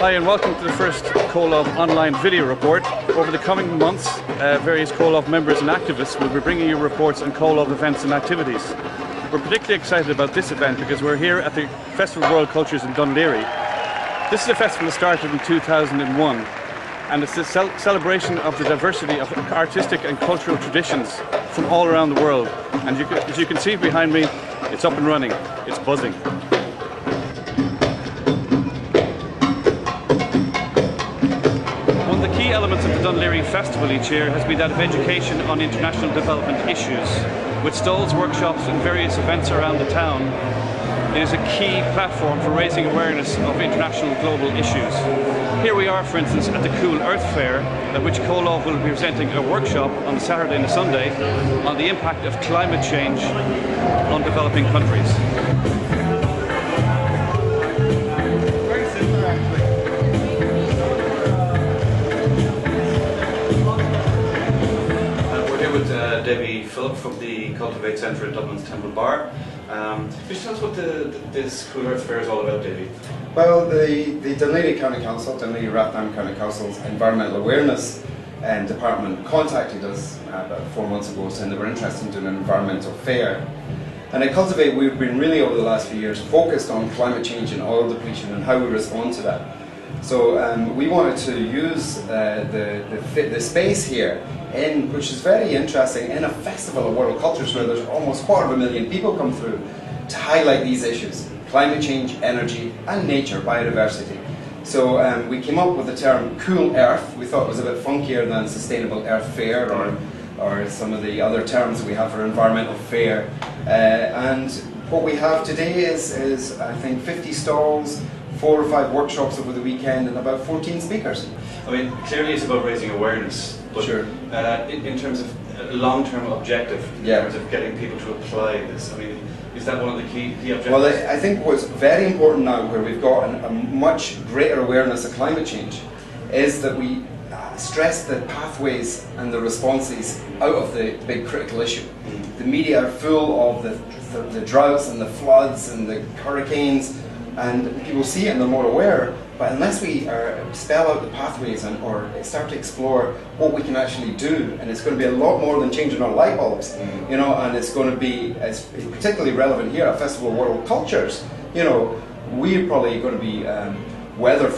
Hi and welcome to the first ComhlamhDunLaogh online video report. Over the coming months, various ComhlamhDunLaogh members and activists will be bringing you reports on ComhlamhDunLaogh events and activities. We're particularly excited about this event because we're here at the Festival of World Cultures in Dún Laoghaire. This is a festival that started in 2001 and it's a celebration of the diversity of artistic and cultural traditions from all around the world. And as you can see behind me, it's up and running, it's buzzing. One of the key elements of the Dún Laoghaire Festival each year has been that of education on international development issues. With stalls, workshops and various events around the town, it is a key platform for raising awareness of international global issues. Here we are, for instance, at the Cool Earth Fair, at which ComhlamhDunLaogh will be presenting a workshop on the Saturday and the Sunday on the impact of climate change on developing countries. Very similar, actually. We're here with Debbie Phillip from the Cultivate Centre at Dublin's Temple Bar. Could you tell us what this Cool Earth Fair is all about, Davy? Well, the Dún Laoghaire County Council, Dún Laoghaire Rathdown County Council's Environmental Awareness Department contacted us about 4 months ago saying they were interested in doing an environmental fair. And at Cultivate we've been really over the last few years focused on climate change and oil depletion and how we respond to that. So we wanted to use the space here, which is very interesting, in a festival of world cultures where there's almost 250,000 people come through, to highlight these issues: climate change, energy and nature, biodiversity. So we came up with the term Cool Earth. We thought it was a bit funkier than Sustainable Earth Fair or some of the other terms that we have for environmental fair. And what we have today is I think 50 stalls, 4 or 5 workshops over the weekend and about 14 speakers. I mean, clearly it's about raising awareness, but sure. In terms of a long-term objective, in terms of getting people to apply this, I mean, is that one of the key objectives? Well, I think what's very important now, where we've got a much greater awareness of climate change, is that we stress the pathways and the responses out of the big critical issue. The media are full of the droughts and the floods and the hurricanes, and people see it and they're more aware, but unless we spell out the pathways or start to explore what we can actually do, and it's going to be a lot more than changing our light bulbs, you know, and it's going to be particularly relevant here at Festival of World Cultures. You know, we're probably going to be weathered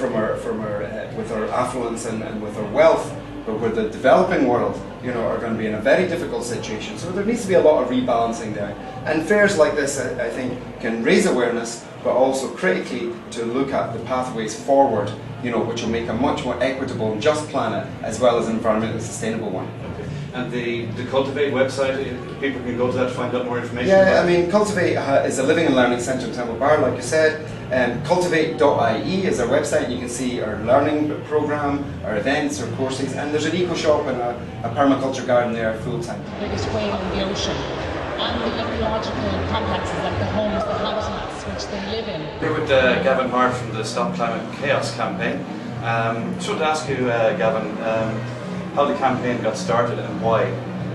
with our affluence and with our wealth, but where the developing world, you know, are going to be in a very difficult situation. So there needs to be a lot of rebalancing there. And fairs like this, I think, can raise awareness, but also critically to look at the pathways forward, you know, which will make a much more equitable and just planet, as well as an environmentally sustainable one. Okay. And the Cultivate website, people can go to that to find out more information? Yeah, I mean, Cultivate is a living and learning centre in Temple Bar, like you said. Cultivate.ie is our website, and you can see our learning programme, our events, our courses, and there's an eco shop and a permaculture garden there full time. The biggest whale in the ocean, and the ecological complexes like the homes, the habitats which they live in. Here with Gavin Hart from the Stop Climate Chaos campaign. Just want to ask you, Gavin, how the campaign got started and why,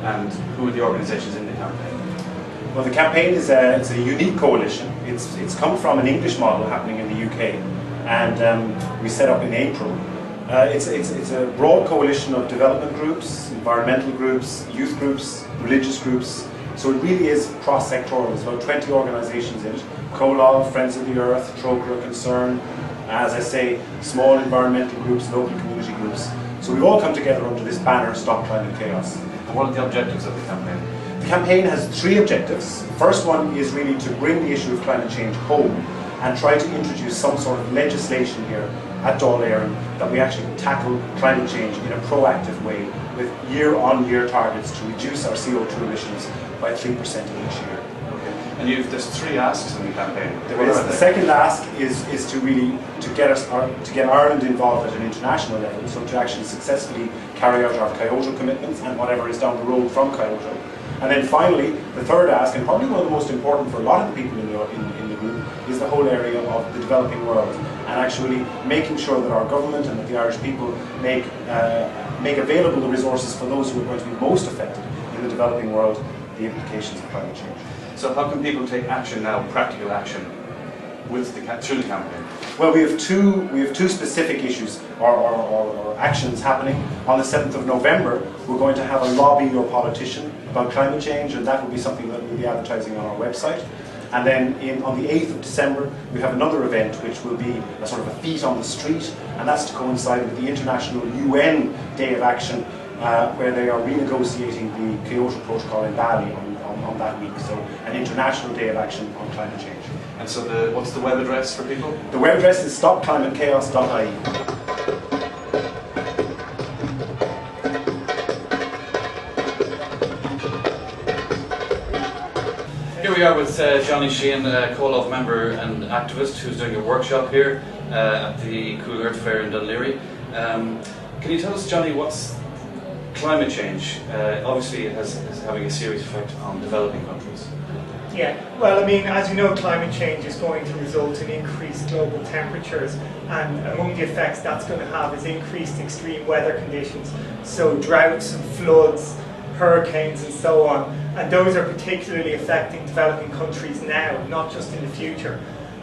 and who are the organisations in the campaign? Well, the campaign is it's a unique coalition. It's come from an English model happening in the UK, and we set up in April. It's a broad coalition of development groups, environmental groups, youth groups, religious groups. So it really is cross-sectoral. There's about 20 organisations in it: ComhlamhDunLaogh, Friends of the Earth, Trócaire, Concern, as I say, small environmental groups, local community groups. So we've all come together under this banner, Stop Climate Chaos. And what are the objectives of the campaign? The campaign has 3 objectives. The first one is really to bring the issue of climate change home and try to introduce some sort of legislation here at Dún Laoghaire that we actually tackle climate change in a proactive way, with year-on-year targets to reduce our CO2 emissions by 3% each year. Okay. And there's 3 asks in the campaign. The second ask is to really get Ireland involved at an international level, so to actually successfully carry out our Kyoto commitments and whatever is down the road from Kyoto. And then finally, the third ask, and probably one of the most important for a lot of the people in the group, is the whole area of the developing world, and actually making sure that our government and that the Irish people make available the resources for those who are going to be most affected in the developing world, the implications of climate change. So how can people take action now, practical action, through the campaign? Well, we have two specific issues or actions happening. On the 7th of November, we're going to have a lobby or politician about climate change, and that will be something that we'll be advertising on our website. And then on the 8th of December, we have another event which will be a sort of a feet on the street, and that's to coincide with the International UN Day of Action, where they are renegotiating the Kyoto Protocol in Bali on that week. So an International Day of Action on climate change. And so what's the web address for people? The web address is stopclimatechaos.ie. Here we are with Johnny Sheehan, ComhlamhDunLaogh member and activist, who's doing a workshop here at the Cool Earth Fair in Dunleary. Can you tell us, Johnny, what's climate change? Obviously it is having a serious effect on developing countries. Yeah, well, I mean, as you know, climate change is going to result in increased global temperatures, and among the effects that's going to have is increased extreme weather conditions, so droughts and floods, hurricanes and so on, and those are particularly affecting developing countries now, not just in the future.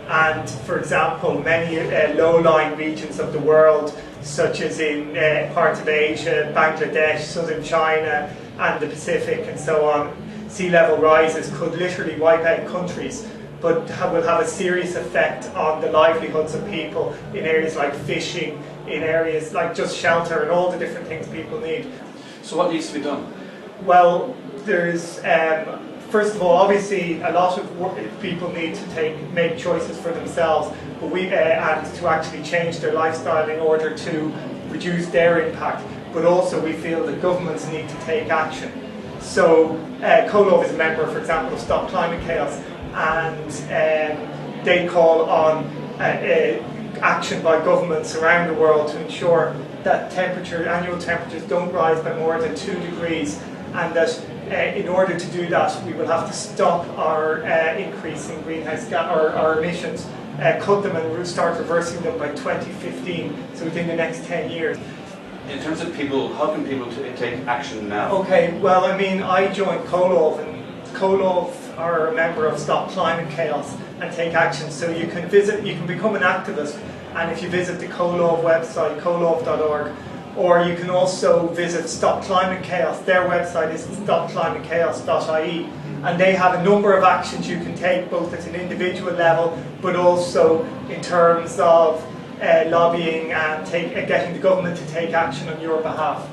And for example, many low-lying regions of the world, such as in parts of Asia, Bangladesh, southern China and the Pacific and so on, sea level rises could literally wipe out countries, but will have a serious effect on the livelihoods of people in areas like fishing, in areas like just shelter and all the different things people need. So what needs to be done? Well, there's first of all, obviously, a lot of people need to make choices for themselves, but and to actually change their lifestyle in order to reduce their impact. But also, we feel that governments need to take action. So, ComhlamhDunLaogh is a member, for example, of Stop Climate Chaos, and they call on action by governments around the world to ensure that annual temperatures don't rise by more than 2 degrees, and that in order to do that, we will have to stop our increase in greenhouse gas, our emissions, cut them and start reversing them by 2015, so within the next 10 years. In terms of people, how can people take action now? Okay, well, I mean, I joined ComhlamhDunLaogh, and ComhlamhDunLaogh are a member of Stop Climate Chaos and take action. So you can become an activist, and if you visit the ComhlamhDunLaogh website, comhlamhd.org, or you can also visit Stop Climate Chaos. Their website is stopclimatechaos.ie, and they have a number of actions you can take, both at an individual level, but also in terms of lobbying and getting the government to take action on your behalf.